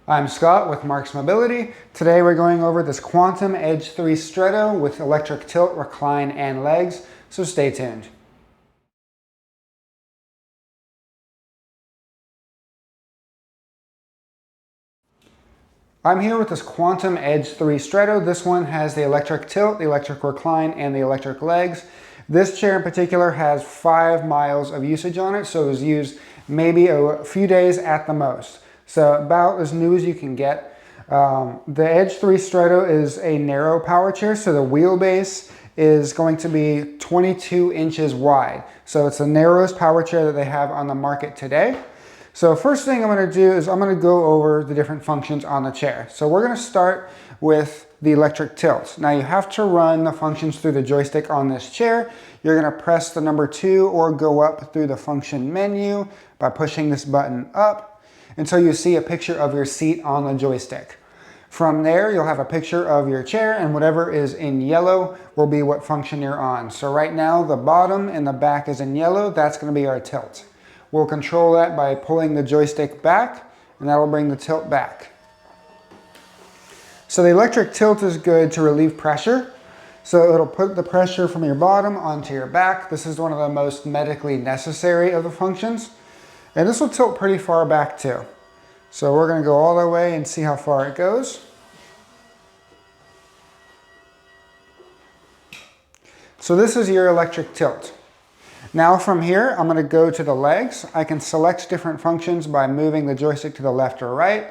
I'm Scott with Marc's Mobility. Today we're going over this Quantum Edge 3 Stretto with electric tilt, recline, and legs, so stay tuned. I'm here with this Quantum Edge 3 Stretto. This one has the electric tilt, the electric recline, and the electric legs. This chair in particular has 5 miles of usage on it, so it was used maybe a few days at the most. So about as new as you can get. The Edge 3 Stretto is a narrow power chair, so the wheelbase is going to be 22 inches wide. So it's the narrowest power chair that they have on the market today. So first thing I'm going to do is I'm going to go over the different functions on the chair. So we're going to start with the electric tilt. Now you have to run the functions through the joystick on this chair. You're going to press the number 2 or go up through the function menu by pushing this button up until you see a picture of your seat on the joystick. From there, you'll have a picture of your chair, and whatever is in yellow will be what function you're on. So right now, the bottom and the back is in yellow. That's going to be our tilt. We'll control that by pulling the joystick back, and that will bring the tilt back. So the electric tilt is good to relieve pressure. So it'll put the pressure from your bottom onto your back. This is one of the most medically necessary of the functions. And this will tilt pretty far back too. So we're going to go all the way and see how far it goes. So this is your electric tilt. Now from here, I'm going to go to the legs. I can select different functions by moving the joystick to the left or right.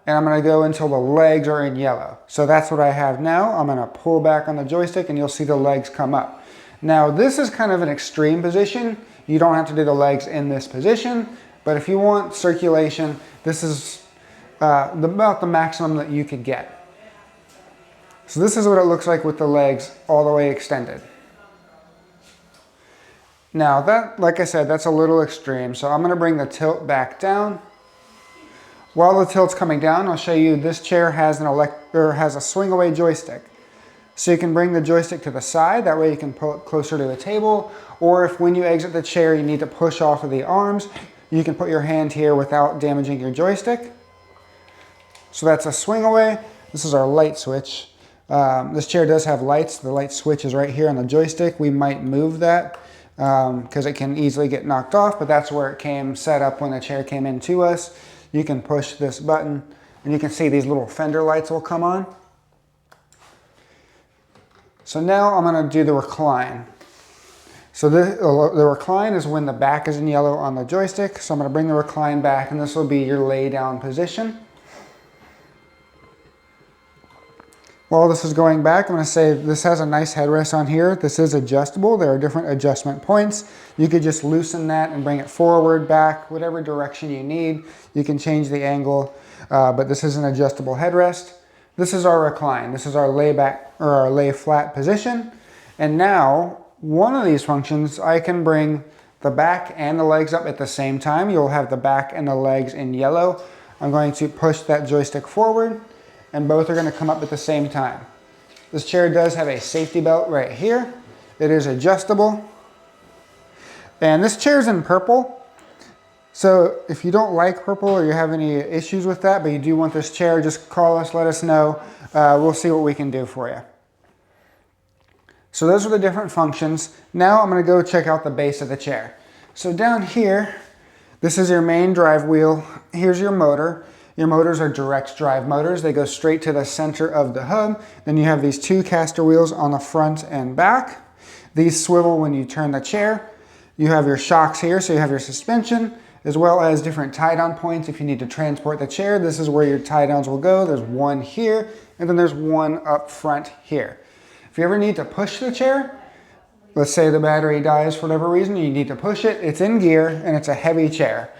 And I'm going to go until the legs are in yellow. So that's what I have now. I'm going to pull back on the joystick and you'll see the legs come up. Now this is kind of an extreme position. You don't have to do the legs in this position, but if you want circulation, this is about the maximum that you could get. So this is what it looks like with the legs all the way extended. Now that, like I said, that's a little extreme, so I'm going to bring the tilt back down. While the tilt's coming down, I'll show you this chair has a swing away joystick. So you can bring the joystick to the side, that way you can pull it closer to the table, or if when you exit the chair you need to push off of the arms, you can put your hand here without damaging your joystick. So that's a swing away. This is our light switch. This chair does have lights. The light switch is right here on the joystick. We might move that because it can easily get knocked off, but that's where it came set up when the chair came in to us. You can push this button and you can see these little fender lights will come on. So now I'm going to do the recline. So the recline is when the back is in yellow on the joystick. So I'm going to bring the recline back and this will be your lay down position. While this is going back, I'm going to say this has a nice headrest on here. This is adjustable. There are different adjustment points. You could just loosen that and bring it forward, back, whatever direction you need. You can change the angle, but this is an adjustable headrest. This is our recline. This is our lay back or our lay flat position. And now one of these functions, I can bring the back and the legs up at the same time. You'll have the back and the legs in yellow. I'm going to push that joystick forward and both are going to come up at the same time. This chair does have a safety belt right here. It is adjustable. And this chair is in purple. So if you don't like purple or you have any issues with that, but you do want this chair, just call us, let us know. We'll see what we can do for you. So those are the different functions. Now I'm going to go check out the base of the chair. So down here, this is your main drive wheel. Here's your motor. Your motors are direct drive motors. They go straight to the center of the hub. Then you have these 2 caster wheels on the front and back. These swivel when you turn the chair. You have your shocks here, so you have your suspension, as well as different tie-down points if you need to transport the chair. This is where your tie-downs will go. There's one here, and then there's one up front here. If you ever need to push the chair, let's say the battery dies for whatever reason, you need to push it, it's in gear, and it's a heavy chair.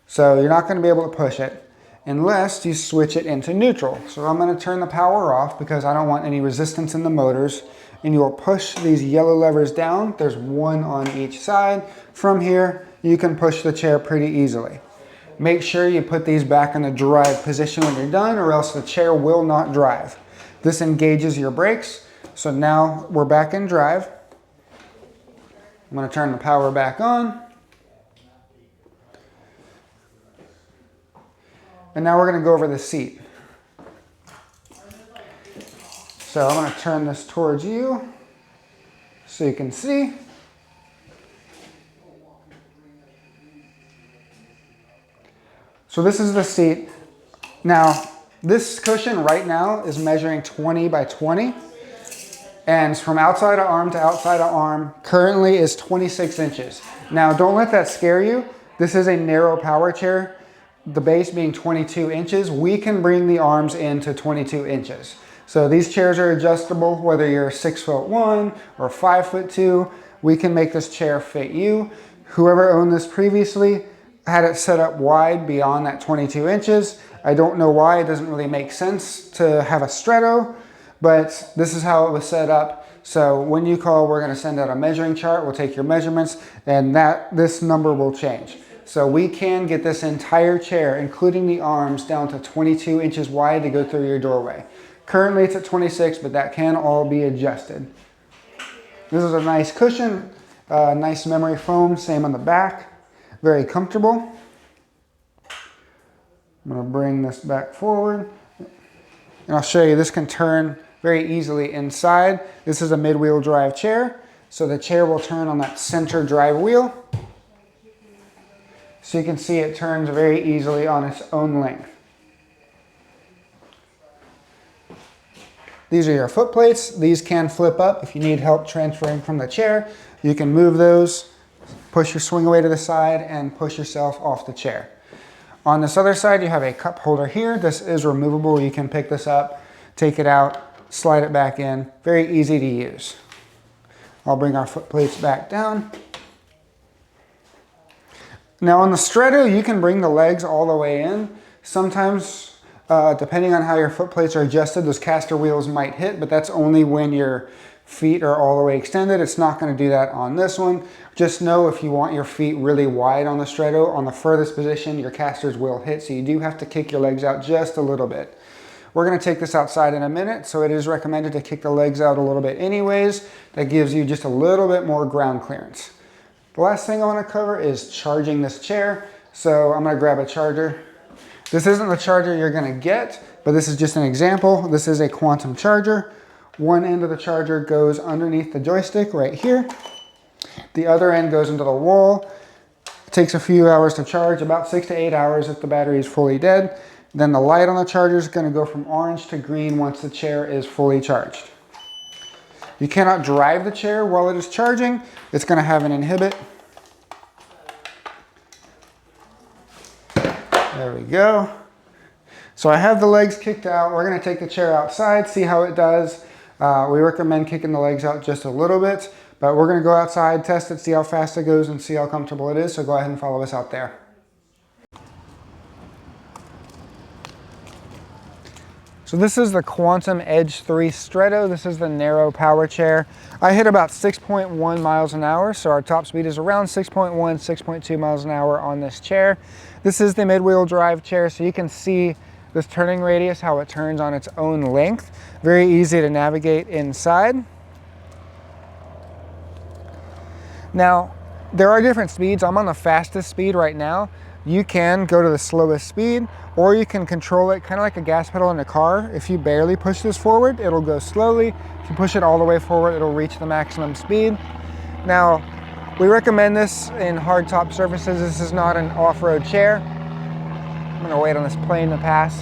So you're not going to be able to push it unless you switch it into neutral. So I'm going to turn the power off because I don't want any resistance in the motors. And you'll push these yellow levers down. There's one on each side. From here, you can push the chair pretty easily. Make sure you put these back in the drive position when you're done or else the chair will not drive. This engages your brakes. So now we're back in drive. I'm going to turn the power back on. And now we're gonna go over the seat. So I'm gonna turn this towards you so you can see. So this is the seat. Now, this cushion right now is measuring 20 by 20. And from outside of arm to outside of arm, currently is 26 inches. Now, don't let that scare you. This is a narrow power chair, the base being 22 inches. We can bring the arms into 22 inches. So these chairs are adjustable, whether you're 6'1" or 5'2", we can make this chair fit you. Whoever owned this previously had it set up wide beyond that 22 inches. I don't know why, it doesn't really make sense to have a Stretto, but this is how it was set up. So when you call, we're gonna send out a measuring chart, we'll take your measurements, and this number will change. So we can get this entire chair, including the arms, down to 22 inches wide to go through your doorway. Currently it's at 26, but that can all be adjusted. This is a nice cushion, nice memory foam, same on the back, very comfortable. I'm gonna bring this back forward, and I'll show you this can turn very easily inside. This is a mid-wheel drive chair, so the chair will turn on that center drive wheel. So you can see it turns very easily on its own length. These are your foot plates. These can flip up if you need help transferring from the chair. You can move those, push your swing away to the side, and push yourself off the chair. On this other side, you have a cup holder here. This is removable. You can pick this up, take it out, slide it back in. Very easy to use. I'll bring our foot plates back down. Now on the Stretto, you can bring the legs all the way in. Sometimes, depending on how your foot plates are adjusted, those caster wheels might hit, but that's only when your feet are all the way extended. It's not going to do that on this one. Just know if you want your feet really wide on the Stretto, on the furthest position, your casters will hit, so you do have to kick your legs out just a little bit. We're going to take this outside in a minute, so it is recommended to kick the legs out a little bit anyways. That gives you just a little bit more ground clearance. The last thing I want to cover is charging this chair. So I'm going to grab a charger. This isn't the charger you're going to get, but this is just an example. This is a quantum charger. One end of the charger goes underneath the joystick right here. The other end goes into the wall. It takes a few hours to charge, about 6 to 8 hours if the battery is fully dead. Then the light on the charger is going to go from orange to green once the chair is fully charged. You cannot drive the chair while it is charging. It's going to have an inhibit. There we go. So I have the legs kicked out. We're going to take the chair outside, see how it does. We recommend kicking the legs out just a little bit, but we're going to go outside, test it, see how fast it goes, and see how comfortable it is. So go ahead and follow us out there. So this is the Quantum Edge 3 Stretto. This is the narrow power chair. I hit about 6.1 miles an hour, so our top speed is around 6.1, 6.2 miles an hour on this chair. This is the mid-wheel drive chair, so you can see this turning radius, how it turns on its own length. Very easy to navigate inside. Now, there are different speeds. I'm on the fastest speed right now. You can go to the slowest speed, or you can control it kind of like a gas pedal in a car. If you barely push this forward, it'll go slowly. If you push it all the way forward, it'll reach the maximum speed. Now, we recommend this in hard top surfaces. This is not an off-road chair. I'm gonna wait on this plane to pass.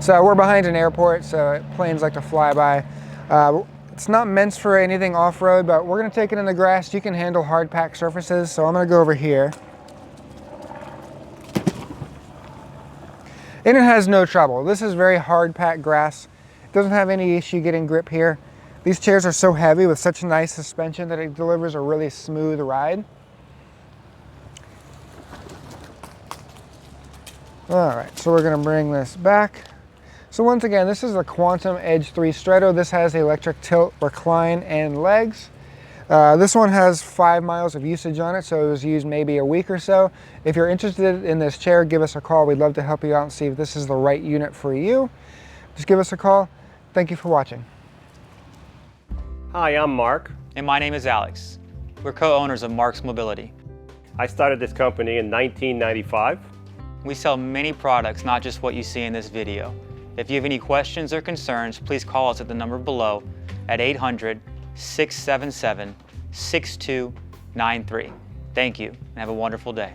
So we're behind an airport, so planes like to fly by. It's not meant for anything off-road, but we're gonna take it in the grass. You can handle hard packed surfaces, so I'm gonna go over here. And it has no trouble. This is very hard packed grass. It doesn't have any issue getting grip here. These chairs are so heavy with such nice suspension that it delivers a really smooth ride. All right, so we're gonna bring this back. So once again, this is the Quantum Edge 3 Stretto. This has the electric tilt, recline, and legs. This one has 5 miles of usage on it, so it was used maybe a week or so. If you're interested in this chair, give us a call. We'd love to help you out and see if this is the right unit for you. Just give us a call. Thank you for watching. Hi, I'm Mark. And my name is Alex. We're co-owners of Marc's Mobility. I started this company in 1995. We sell many products, not just what you see in this video. If you have any questions or concerns, please call us at the number below at 800-677-6293. Thank you, and have a wonderful day.